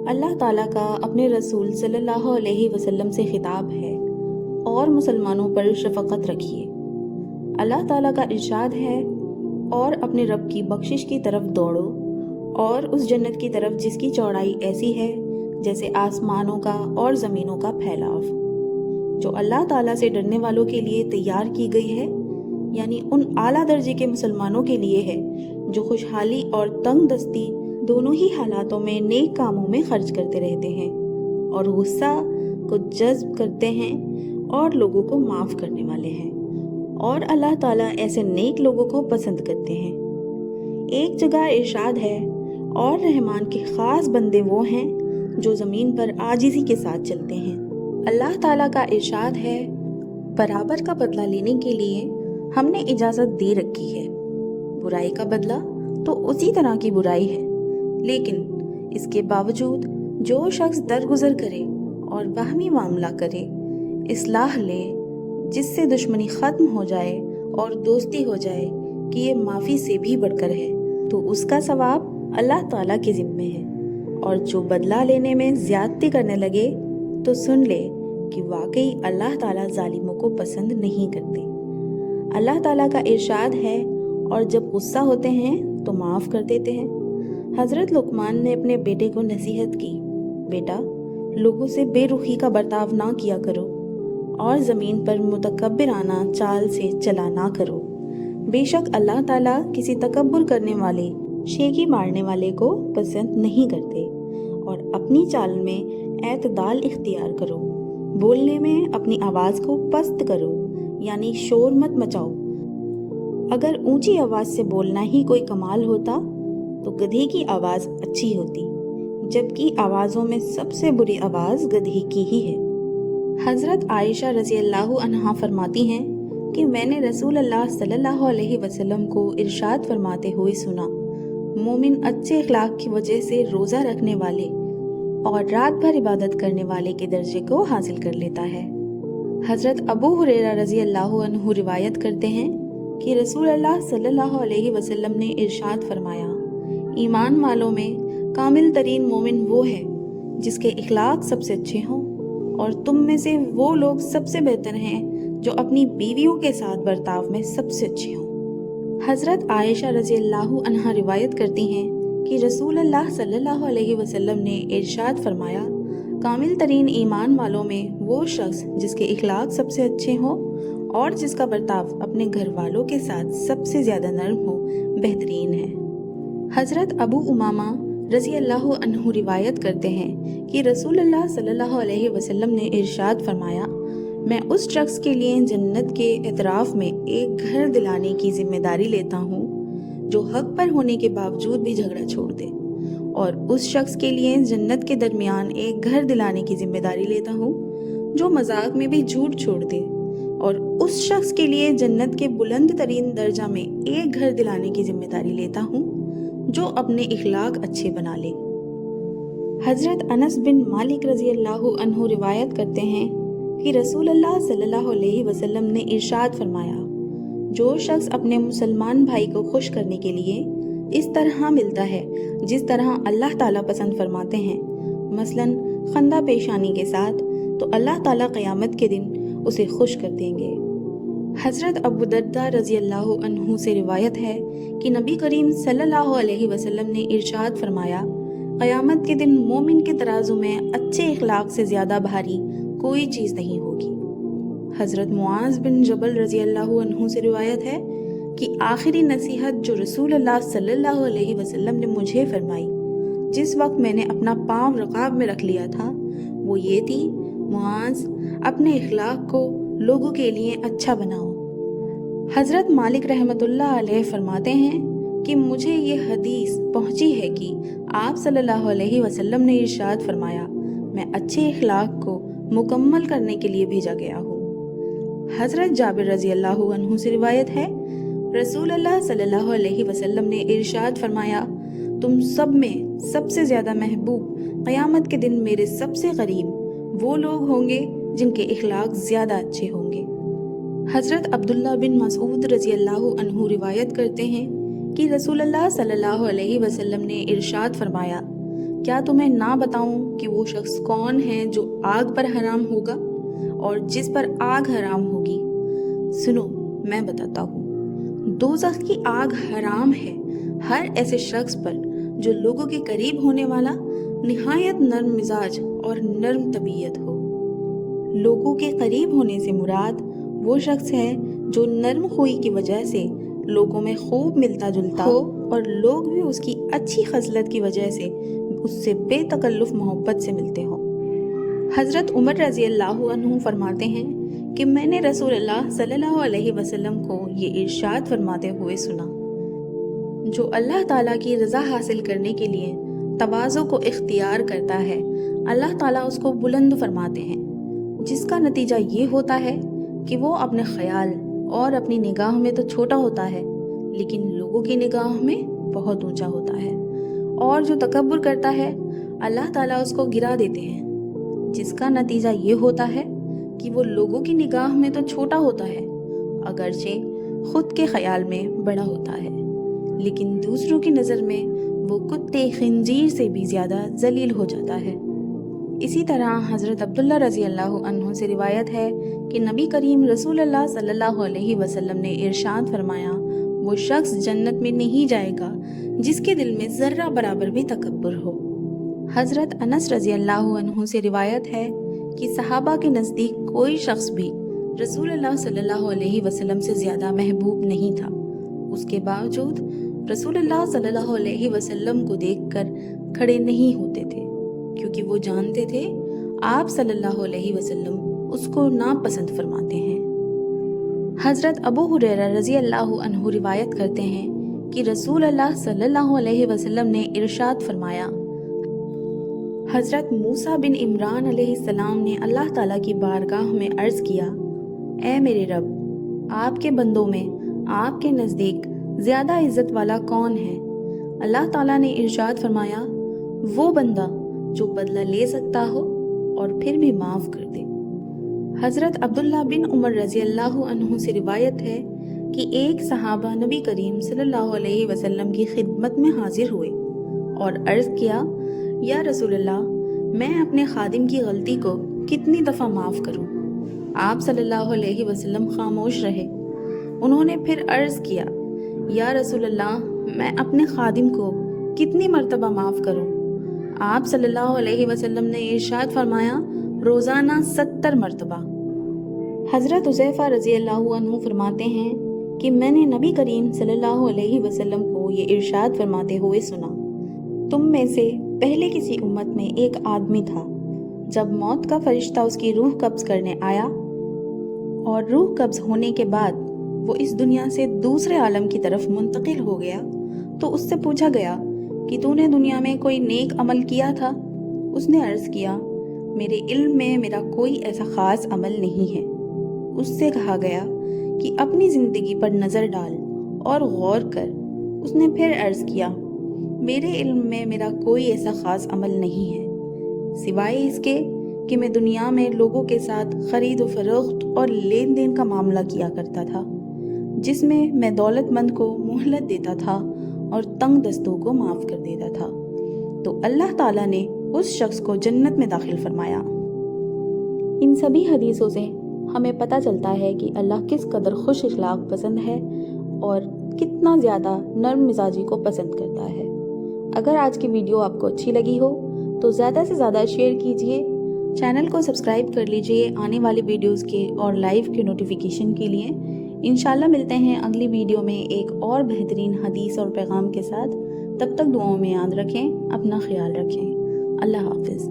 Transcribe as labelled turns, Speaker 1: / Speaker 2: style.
Speaker 1: اللہ تعالیٰ کا اپنے رسول صلی اللہ علیہ وسلم سے خطاب ہے اور مسلمانوں پر شفقت رکھیے۔ اللہ تعالیٰ کا ارشاد ہے، اور اپنے رب کی بخشش کی طرف دوڑو اور اس جنت کی طرف جس کی چوڑائی ایسی ہے جیسے آسمانوں کا اور زمینوں کا پھیلاؤ، جو اللہ تعالیٰ سے ڈرنے والوں کے لیے تیار کی گئی ہے، یعنی ان اعلیٰ درجے کے مسلمانوں کے لیے ہے جو خوشحالی اور تنگ دستی دونوں ہی حالاتوں میں نیک کاموں میں خرچ کرتے رہتے ہیں اور غصہ کو جذب کرتے ہیں اور لوگوں کو معاف کرنے والے ہیں، اور اللہ تعالیٰ ایسے نیک لوگوں کو پسند کرتے ہیں۔ ایک جگہ ارشاد ہے، اور رحمان کے خاص بندے وہ ہیں جو زمین پر عاجزی کے ساتھ چلتے ہیں۔ اللہ تعالیٰ کا ارشاد ہے، برابر کا بدلہ لینے کے لیے ہم نے اجازت دے رکھی ہے، برائی کا بدلہ تو اسی طرح کی برائی ہے، لیکن اس کے باوجود جو شخص درگزر کرے اور باہمی معاملہ کرے، اصلاح لے، جس سے دشمنی ختم ہو جائے اور دوستی ہو جائے کہ یہ معافی سے بھی بڑھ کر ہے، تو اس کا ثواب اللہ تعالیٰ کے ذمے ہے، اور جو بدلہ لینے میں زیادتی کرنے لگے تو سن لے کہ واقعی اللہ تعالیٰ ظالموں کو پسند نہیں کرتے۔ اللہ تعالیٰ کا ارشاد ہے، اور جب غصہ ہوتے ہیں تو معاف کر دیتے ہیں۔ حضرت لقمان نے اپنے بیٹے کو نصیحت کی، بیٹا، لوگوں سے بے رخی کا برتاؤ نہ کیا کرو اور زمین پر متکبرانہ چال سے چلا نہ کرو، بے شک اللہ تعالیٰ کسی تکبر کرنے والے، شیخی مارنے والے کو پسند نہیں کرتے، اور اپنی چال میں اعتدال اختیار کرو، بولنے میں اپنی آواز کو پست کرو، یعنی شور مت مچاؤ۔ اگر اونچی آواز سے بولنا ہی کوئی کمال ہوتا تو گدھے کی آواز اچھی ہوتی، جبکہ آوازوں میں سب سے بری آواز گدھے کی ہی ہے۔ حضرت عائشہ رضی اللہ عنہا فرماتی ہیں کہ میں نے رسول اللہ صلی اللہ علیہ وسلم کو ارشاد فرماتے ہوئے سنا، مومن اچھے اخلاق کی وجہ سے روزہ رکھنے والے اور رات بھر عبادت کرنے والے کے درجے کو حاصل کر لیتا ہے۔ حضرت ابو ہریرہ رضی اللہ عنہ روایت کرتے ہیں کہ رسول اللہ صلی اللہ علیہ وسلم نے ارشاد فرمایا، ایمان والوں میں کامل ترین مومن وہ ہے جس کے اخلاق سب سے اچھے ہوں، اور تم میں سے وہ لوگ سب سے بہتر ہیں جو اپنی بیویوں کے ساتھ برتاؤ میں سب سے اچھے ہوں۔ حضرت عائشہ رضی اللہ عنہا روایت کرتی ہیں کہ رسول اللہ صلی اللہ علیہ وسلم نے ارشاد فرمایا، کامل ترین ایمان والوں میں وہ شخص جس کے اخلاق سب سے اچھے ہوں اور جس کا برتاؤ اپنے گھر والوں کے ساتھ سب سے زیادہ نرم ہو، بہترین ہے۔ حضرت ابو امامہ رضی اللہ عنہ روایت کرتے ہیں کہ رسول اللہ صلی اللہ علیہ وسلم نے ارشاد فرمایا، میں اس شخص کے لیے جنت کے اعتراف میں ایک گھر دلانے کی ذمہ داری لیتا ہوں جو حق پر ہونے کے باوجود بھی جھگڑا چھوڑ دے، اور اس شخص کے لیے جنت کے درمیان ایک گھر دلانے کی ذمہ داری لیتا ہوں جو مذاق میں بھی جھوٹ چھوڑ دے، اور اس شخص کے لیے جنت کے بلند ترین درجہ میں ایک گھر دلانے کی ذمہ داری لیتا ہوں جو اپنے اخلاق اچھے بنا لے۔ حضرت انس بن مالک رضی اللہ عنہ روایت کرتے ہیں کہ رسول اللہ صلی اللہ علیہ وسلم نے ارشاد فرمایا، جو شخص اپنے مسلمان بھائی کو خوش کرنے کے لیے اس طرح ملتا ہے جس طرح اللہ تعالیٰ پسند فرماتے ہیں، مثلاً خندہ پیشانی کے ساتھ، تو اللہ تعالیٰ قیامت کے دن اسے خوش کر دیں گے۔ حضرت ابو درداء رضی اللہ عنہ سے روایت ہے کہ نبی کریم صلی اللہ علیہ وسلم نے ارشاد فرمایا، قیامت کے دن مومن کے ترازو میں اچھے اخلاق سے زیادہ بھاری کوئی چیز نہیں ہوگی۔ حضرت معاذ بن جبل رضی اللہ عنہ سے روایت ہے کہ آخری نصیحت جو رسول اللہ صلی اللہ علیہ وسلم نے مجھے فرمائی جس وقت میں نے اپنا پاؤں رقاب میں رکھ لیا تھا، وہ یہ تھی، معاذ، اپنے اخلاق کو لوگوں کے لیے اچھا بناؤ۔ حضرت مالک رحمۃ اللہ علیہ فرماتے ہیں کہ مجھے یہ حدیث پہنچی ہے کہ آپ صلی اللہ علیہ وسلم نے ارشاد فرمایا، میں اچھے اخلاق کو مکمل کرنے کے لیے بھیجا گیا ہوں۔ حضرت جابر رضی اللہ عنہ سے روایت ہے، رسول اللہ صلی اللہ علیہ وسلم نے ارشاد فرمایا، تم سب میں سب سے زیادہ محبوب قیامت کے دن میرے سب سے قریب وہ لوگ ہوں گے جن کے اخلاق زیادہ اچھے ہوں گے۔ حضرت عبداللہ بن مسعود رضی اللہ عنہ روایت کرتے ہیں کہ رسول اللہ صلی اللہ علیہ وسلم نے ارشاد فرمایا کیا تمہیں نہ بتاؤں کہ وہ شخص کون ہے جو آگ پر حرام ہوگا اور جس پر آگ حرام ہوگی؟ سنو، میں بتاتا ہوں۔ دوزخ کی آگ حرام ہے ہر ایسے شخص پر جو لوگوں کے قریب ہونے والا، نہایت نرم مزاج اور نرم طبیعت ہو۔ لوگوں کے قریب ہونے سے مراد وہ شخص ہے جو نرم خوئی کی وجہ سے لوگوں میں خوب ملتا جلتا ہو اور لوگ بھی اس کی اچھی خصلت کی وجہ سے اس سے بے تکلف محبت سے ملتے ہوں۔ حضرت عمر رضی اللہ عنہ فرماتے ہیں کہ میں نے رسول اللہ صلی اللہ علیہ وسلم کو یہ ارشاد فرماتے ہوئے سنا، جو اللہ تعالیٰ کی رضا حاصل کرنے کے لیے تواضع کو اختیار کرتا ہے، اللہ تعالیٰ اس کو بلند فرماتے ہیں، جس کا نتیجہ یہ ہوتا ہے کہ وہ اپنے خیال اور اپنی نگاہ میں تو چھوٹا ہوتا ہے لیکن لوگوں کی نگاہ میں بہت اونچا ہوتا ہے، اور جو تکبر کرتا ہے اللہ تعالیٰ اس کو گرا دیتے ہیں، جس کا نتیجہ یہ ہوتا ہے کہ وہ لوگوں کی نگاہ میں تو چھوٹا ہوتا ہے اگرچہ خود کے خیال میں بڑا ہوتا ہے، لیکن دوسروں کی نظر میں وہ کتے خنزیر سے بھی زیادہ ذلیل ہو جاتا ہے۔ اسی طرح حضرت عبداللہ رضی اللہ عنہ سے روایت ہے کہ نبی کریم رسول اللہ صلی اللہ علیہ وسلم نے ارشاد فرمایا، وہ شخص جنت میں نہیں جائے گا جس کے دل میں ذرہ برابر بھی تکبر ہو۔ حضرت انس رضی اللہ عنہ سے روایت ہے کہ صحابہ کے نزدیک کوئی شخص بھی رسول اللہ صلی اللہ علیہ وسلم سے زیادہ محبوب نہیں تھا، اس کے باوجود رسول اللہ صلی اللہ علیہ وسلم کو دیکھ کر کھڑے نہیں ہوتے تھے، کیونکہ وہ جانتے تھے آپ صلی اللہ علیہ وسلم اس کو ناپسند فرماتے ہیں۔ حضرت ابو ہریرہ رضی اللہ عنہ روایت کرتے ہیں کہ رسول اللہ صلی اللہ علیہ وسلم نے ارشاد فرمایا، حضرت موسیٰ بن عمران علیہ السلام نے اللہ تعالیٰ کی بارگاہ میں عرض کیا، اے میرے رب، آپ کے بندوں میں آپ کے نزدیک زیادہ عزت والا کون ہے؟ اللہ تعالیٰ نے ارشاد فرمایا، وہ بندہ جو بدلہ لے سکتا ہو اور پھر بھی معاف کر دے۔ حضرت عبداللہ بن عمر رضی اللہ عنہ سے روایت ہے کہ ایک صحابہ نبی کریم صلی اللہ علیہ وسلم کی خدمت میں حاضر ہوئے اور عرض کیا، یا رسول اللہ، میں اپنے خادم کی غلطی کو کتنی دفعہ معاف کروں؟ آپ صلی اللہ علیہ وسلم خاموش رہے۔ انہوں نے پھر عرض کیا، یا رسول اللہ، میں اپنے خادم کو کتنی مرتبہ معاف کروں؟ آپ صلی اللہ علیہ وسلم نے ارشاد فرمایا، روزانہ 70 مرتبہ۔ حضرت حذیفہ رضی اللہ عنہ فرماتے ہیں کہ میں نے نبی کریم صلی اللہ علیہ وسلم کو یہ ارشاد فرماتے ہوئے سنا، تم میں سے پہلے کسی امت میں ایک آدمی تھا، جب موت کا فرشتہ اس کی روح قبض کرنے آیا اور روح قبض ہونے کے بعد وہ اس دنیا سے دوسرے عالم کی طرف منتقل ہو گیا تو اس سے پوچھا گیا کہ تو نے دنیا میں کوئی نیک عمل کیا تھا؟ اس نے عرض کیا، میرے علم میں میرا کوئی ایسا خاص عمل نہیں ہے۔ اس سے کہا گیا کہ اپنی زندگی پر نظر ڈال اور غور کر۔ اس نے پھر عرض کیا، میرے علم میں میرا کوئی ایسا خاص عمل نہیں ہے سوائے اس کے کہ میں دنیا میں لوگوں کے ساتھ خرید و فروخت اور لین دین کا معاملہ کیا کرتا تھا، جس میں دولت مند کو مہلت دیتا تھا اور تنگ دستوں کو معاف کر دیتا تھا، تو اللہ تعالیٰ نے اس شخص کو جنت میں داخل فرمایا۔ ان سبھی حدیثوں سے ہمیں پتہ چلتا ہے کہ اللہ کس قدر خوش اخلاق پسند ہے اور کتنا زیادہ نرم مزاجی کو پسند کرتا ہے۔ اگر آج کی ویڈیو آپ کو اچھی لگی ہو تو زیادہ سے زیادہ شیئر کیجیے، چینل کو سبسکرائب کر لیجیے آنے والی ویڈیوز کے اور لائیو کے نوٹیفیکیشن کے لیے۔ انشاءاللہ ملتے ہیں اگلی ویڈیو میں ایک اور بہترین حدیث اور پیغام کے ساتھ۔ تب تک دعاؤں میں یاد رکھیں، اپنا خیال رکھیں۔ اللہ حافظ۔